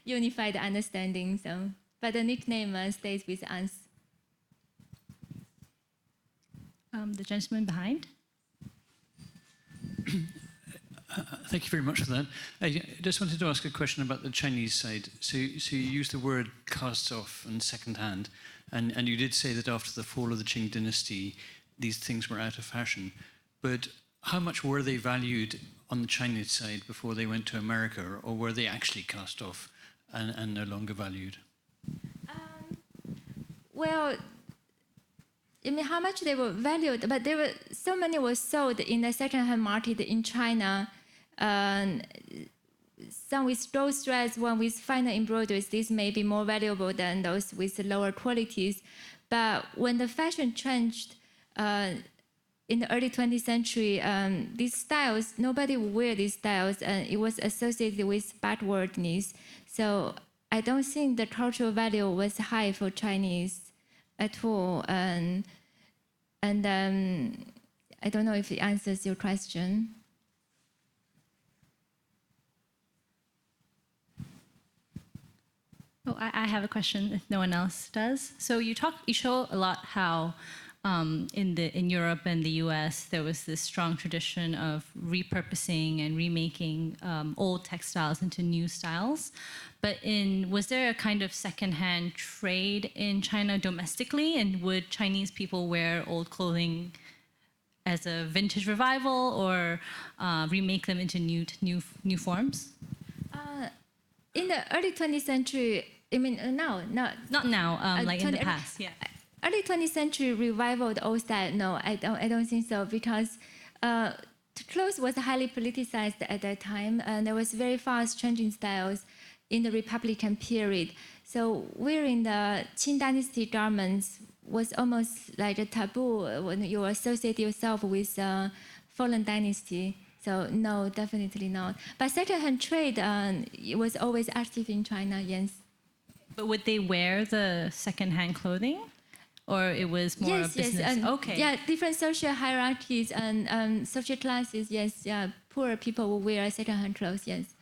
unified understanding. So, but the nickname stays with us. The gentleman behind. Thank you very much for that. I just wanted to ask a question about the Chinese side. So you used the word cast off and second-hand, and you did say that after the fall of the Qing dynasty, these things were out of fashion. But how much were they valued on the Chinese side before they went to America, or were they actually cast off and no longer valued? Well, I mean, how much they were valued, but so many were sold in the second-hand market in China. Some with rose threads, one with finer embroideries. These may be more valuable than those with lower qualities. But when the fashion changed in the early 20th century, these styles, nobody would wear these styles, and it was associated with backwardness. So I don't think the cultural value was high for Chinese at all. And I don't know if it answers your question. Oh, I have a question if no one else does. So you show a lot how in Europe and the US there was this strong tradition of repurposing and remaking old textiles into new styles. But was there a kind of secondhand trade in China domestically, and would Chinese people wear old clothing as a vintage revival or remake them into new forms? In the early 20th century, I mean, not now, like in the past, yeah. Early 20th century revival of old style, no, I don't think so, because clothes was highly politicized at that time, and there was very fast changing styles in the Republican period. So wearing the Qing Dynasty garments was almost like a taboo when you associate yourself with fallen dynasty. So no, definitely not. But second-hand trade, it was always active in China, yes. But would they wear the second-hand clothing? Or it was more yes, a business? Yes, okay. Yeah, different social hierarchies and social classes, yes. Yeah, poor people will wear second-hand clothes, yes.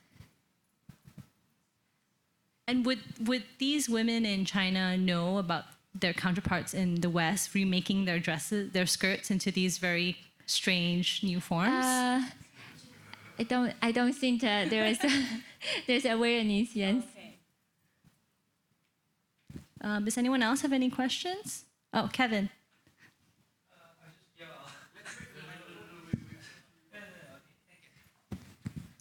And would these women in China know about their counterparts in the West remaking their dresses, their skirts into these very strange new forms? I don't think there's awareness, yes. Okay. Does anyone else have any questions? Oh, Kevin.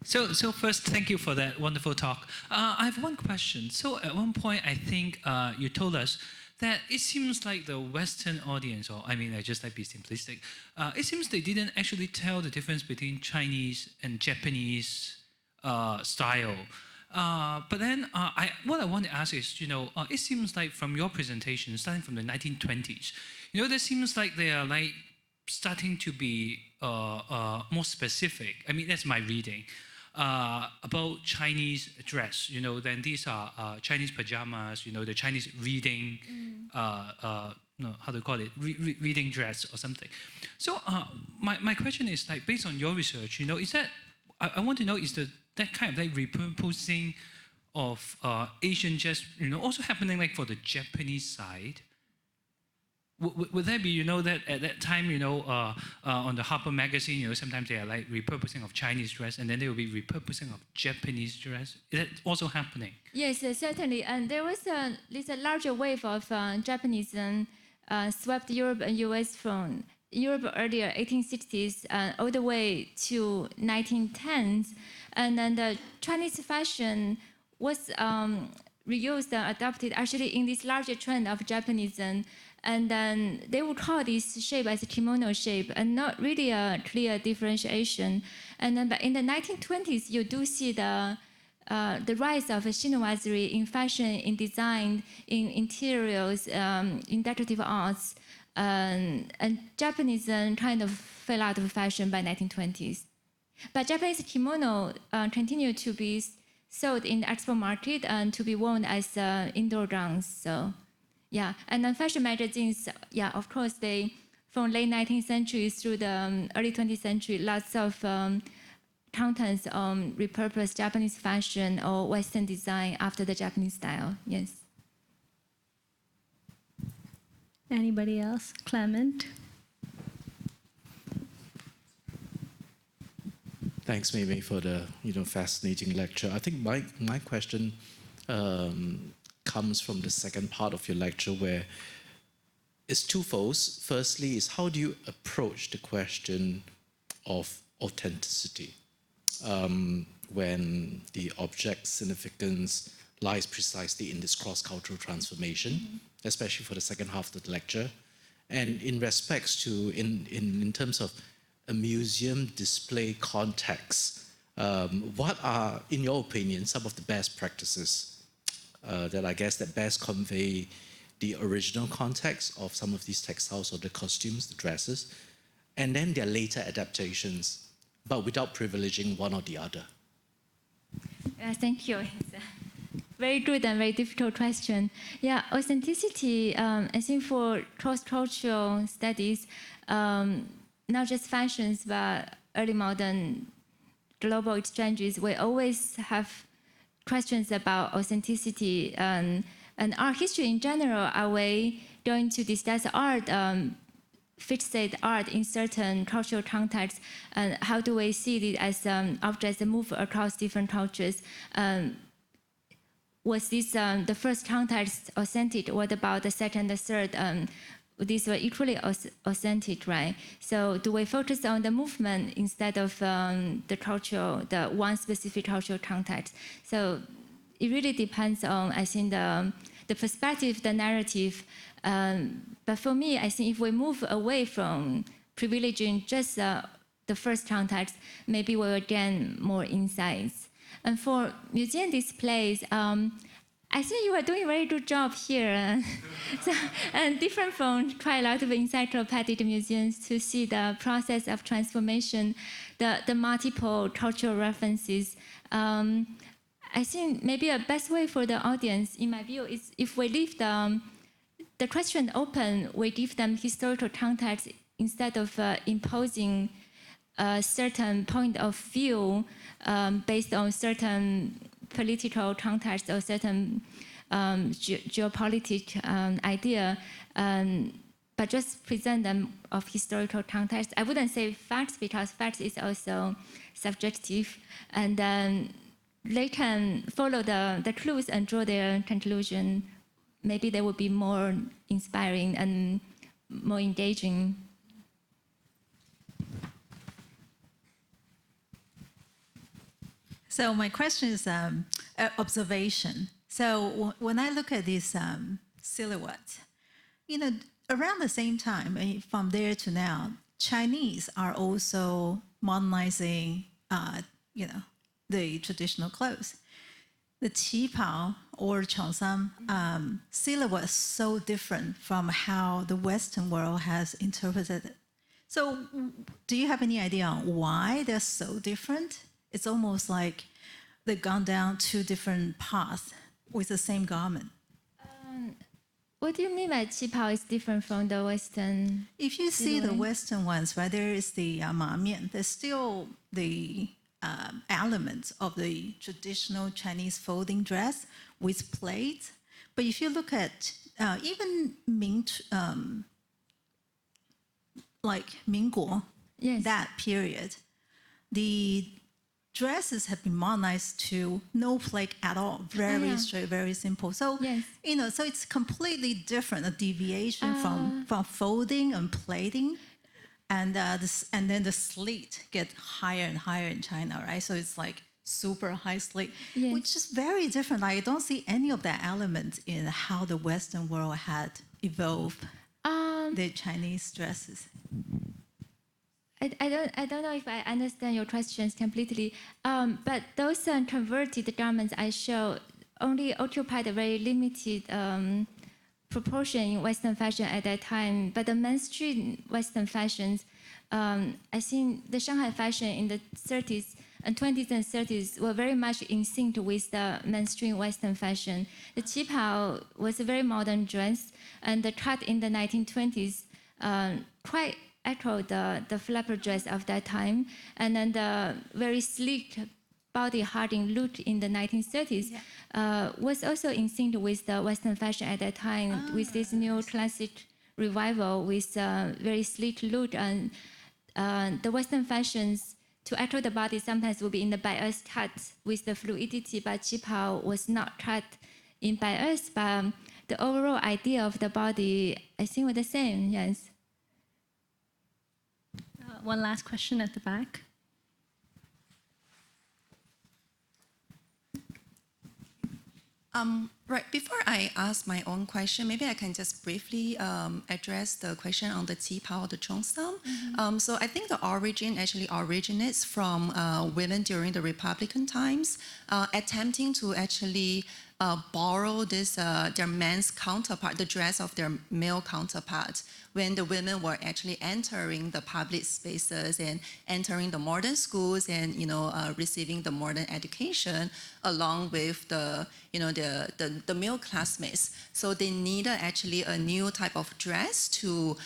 So first, thank you for that wonderful talk. I have one question. So at one point, I think you told us that it seems like the Western audience, or I mean, I just like be simplistic, it seems they didn't actually tell the difference between Chinese and Japanese style. But then what I want to ask is, it seems like from your presentation, starting from the 1920s, there seems like they are like starting to be more specific. I mean, that's my reading. About Chinese dress, then these are Chinese pajamas, the Chinese reading, how do you call it, reading dress or something. So my question is, like, based on your research, is that, I want to know, is that kind of like repurposing of Asian dress, also happening like for the Japanese side? Would that be, that at that time, on the Harper magazine, sometimes they are like repurposing of Chinese dress, and then there will be repurposing of Japanese dress. Is that also happening? Yes, certainly. And there was a larger wave of Japanese swept Europe and US from Europe earlier, 1860s, all the way to 1910s. And then the Chinese fashion was reused and adopted actually in this larger trend of Japanism. And then they would call this shape as a kimono shape, and not really a clear differentiation. And then, but in the 1920s, you do see the rise of chinoiserie in fashion, in design, in interiors, in decorative arts, and Japanism kind of fell out of fashion by 1920s. But Japanese kimono continued to be sold in the export market and to be worn as indoor gowns. So. Yeah, and then fashion magazines, yeah, of course, they, from late 19th century through the early 20th century, lots of contents on repurposed Japanese fashion or Western design after the Japanese style, yes. Anybody else? Clement? Thanks, Mei Mei, for the fascinating lecture. I think my question comes from the second part of your lecture, where it's twofold. Firstly, is how do you approach the question of authenticity when the object significance lies precisely in this cross-cultural transformation, especially for the second half of the lecture, and in respects to in terms of a museum display context, what are, in your opinion, some of the best practices that I guess that best convey the original context of some of these textiles or the costumes, the dresses, and then their later adaptations, but without privileging one or the other? Thank you. It's a very good and very difficult question. Yeah, authenticity, I think for cross-cultural studies, not just fashions, but early modern global exchanges, we always have questions about authenticity and art history in general. Are we going to discuss art, fixate art in certain cultural contexts, and how do we see it as objects that move across different cultures? Was this the first context authentic? What about the second, the third? These were equally authentic, right? So do we focus on the movement instead of the one specific cultural context? So it really depends on, I think, the perspective, the narrative. But for me, I think if we move away from privileging just the first context, maybe we will gain more insights. And for museum displays, I think you are doing a very good job here. And different from quite a lot of encyclopedic museums to see the process of transformation, the multiple cultural references. I think maybe a best way for the audience, in my view, is if we leave the question open, we give them historical context instead of imposing a certain point of view based on certain political context or certain geopolitical idea, but just present them of historical context. I wouldn't say facts because facts is also subjective, and then they can follow the clues and draw their conclusion. Maybe they would be more inspiring and more engaging. So my question is observation. So when I look at this silhouette, around the same time, from there to now, Chinese are also modernizing, the traditional clothes. The qipao or cheongsam silhouette is so different from how the Western world has interpreted it. So do you have any idea on why they're so different? It's almost like they've gone down two different paths with the same garment. What do you mean by qipao is different from the Western? If you see the Western ones, right, there is the ma mian. There's still the elements of the traditional Chinese folding dress with plaits. But if you look at even Mingguo, Yes. that period, the dresses have been modernized to no plate at all, very straight, very simple. So Yes. so it's completely different, a deviation from folding and plating, and then the slit get higher and higher in China, right? So it's like super high slit, Yes. which is very different. I don't see any of that element in how the Western world had evolved the Chinese dresses. I don't know if I understand your questions completely, but those converted garments I show only occupied a very limited proportion in Western fashion at that time. But the mainstream Western fashions, I think the Shanghai fashion in the 30s and 20s and 30s were very much in sync with the mainstream Western fashion. The qipao was a very modern dress, and the cut in the 1920s quite echoed the flapper dress of that time, and then the very sleek body hardening look in the 1930s was also in sync with the Western fashion at that time, with this new classic revival with very sleek look, and the Western fashions to echo the body sometimes would be in the bias cut with the fluidity, but qipao was not cut in bias, but the overall idea of the body I think was the same. Yes. One last question at the back. Right. Before I ask my own question, maybe I can just briefly address the question on the qipao, the cheongsam. So I think the origin actually originates from women during the Republican times attempting to actually borrow this their men's counterpart, the dress of their male counterpart, when the women were actually entering the public spaces and entering the modern schools and receiving the modern education along with the the male classmates. So they needed actually a new type of dress to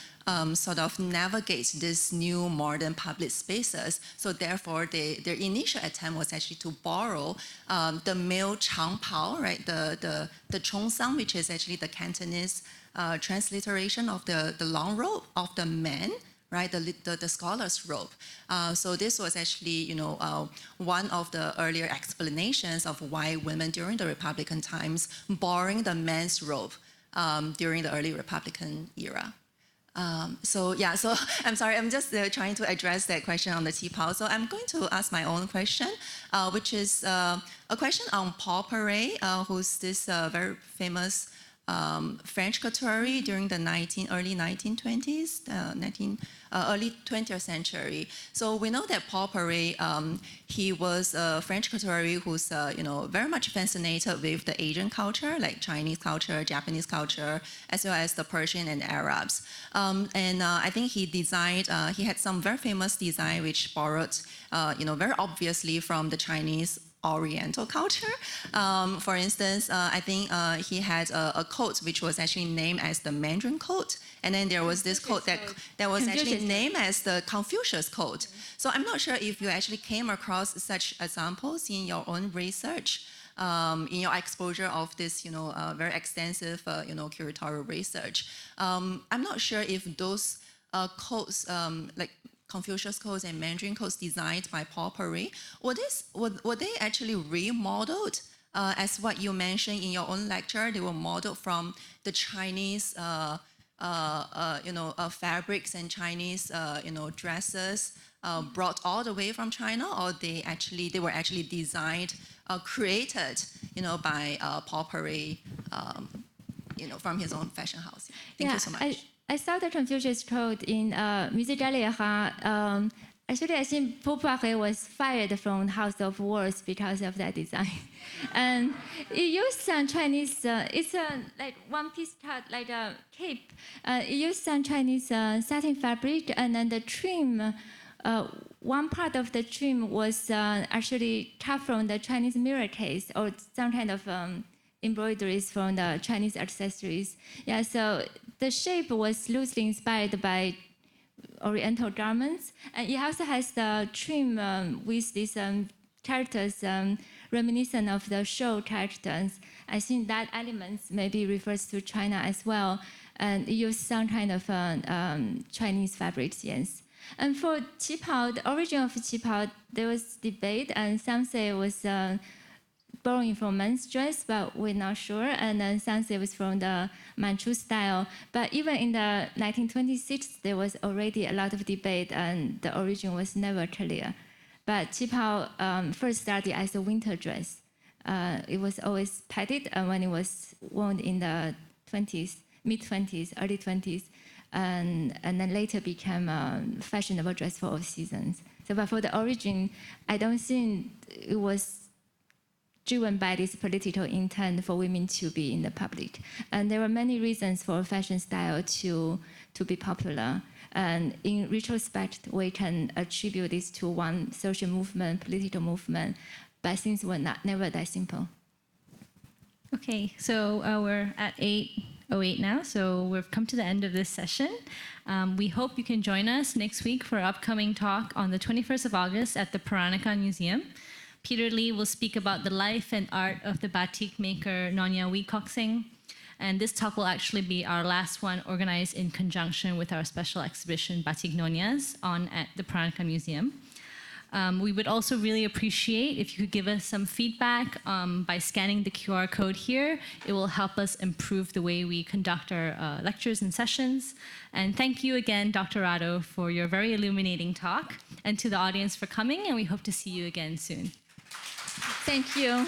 sort of navigate this new modern public spaces. So therefore, their initial attempt was actually to borrow the male changpao, right? The cheongsam, which is actually the Cantonese transliteration of the long robe of the men, right? The scholar's robe. So this was actually, one of the earlier explanations of why women during the Republican times borrowing the men's robe during the early Republican era. So I'm sorry, I'm just trying to address that question on the qipao. So I'm going to ask my own question, which is a question on Paul Poiret, who's this very famous French couturier during the early 1920s, early 20th century. So we know that Paul Poiret, he was a French couturier who's very much fascinated with the Asian culture, like Chinese culture, Japanese culture, as well as the Persian and Arabs. And I think he designed, he had some very famous design which borrowed, very obviously from the Chinese Oriental culture. For instance, I think he had a coat which was actually named as the Mandarin coat. And then there was this coat that was actually named as the Confucius coat. So I'm not sure if you actually came across such examples in your own research, in your exposure of this, very extensive, curatorial research. I'm not sure if those coats, like Confucius codes and Mandarin codes designed by Paul Poiret, were they actually remodeled as what you mentioned in your own lecture? They were modeled from the Chinese, fabrics and Chinese, dresses brought all the way from China, or they were actually designed, created, by Paul Poiret, from his own fashion house. Thank you so much. I saw the Confucius Code in Musée d'Aléra. Actually, I think Paul Poiret was fired from House of Wars because of that design. And it used some Chinese, it's like one piece cut, like a cape. It used some Chinese satin fabric, and then the trim, one part of the trim was actually cut from the Chinese mirror case or some kind of embroideries from the Chinese accessories. Yeah, so the shape was loosely inspired by Oriental garments, and it also has the trim with these characters reminiscent of the show characters. I think that element maybe refers to China as well, and it used some kind of Chinese fabrics, yes. And for qipao, the origin of qipao, there was debate, and some say it was borrowing from men's dress, but we're not sure. And then some say it was from the Manchu style. But even in the 1926, there was already a lot of debate, and the origin was never clear. But qipao first started as a winter dress. It was always padded when it was worn in the 20s, mid-20s, early 20s, and then later became a fashionable dress for all seasons. So, but for the origin, I don't think it was driven by this political intent for women to be in the public. And there were many reasons for fashion style to be popular. And in retrospect, we can attribute this to one social movement, political movement, but things were never that simple. Okay, so we're at 8:08 now, so we've come to the end of this session. We hope you can join us next week for our upcoming talk on the 21st of August at the Peranakan Museum. Peter Lee will speak about the life and art of the batik maker Nonya Weekoksing. And this talk will actually be our last one organized in conjunction with our special exhibition Batik Nonyas on at the Peranakan Museum. We would also really appreciate if you could give us some feedback by scanning the QR code here. It will help us improve the way we conduct our lectures and sessions. And thank you again, Dr. Rado, for your very illuminating talk, and to the audience for coming, and we hope to see you again soon. Thank you.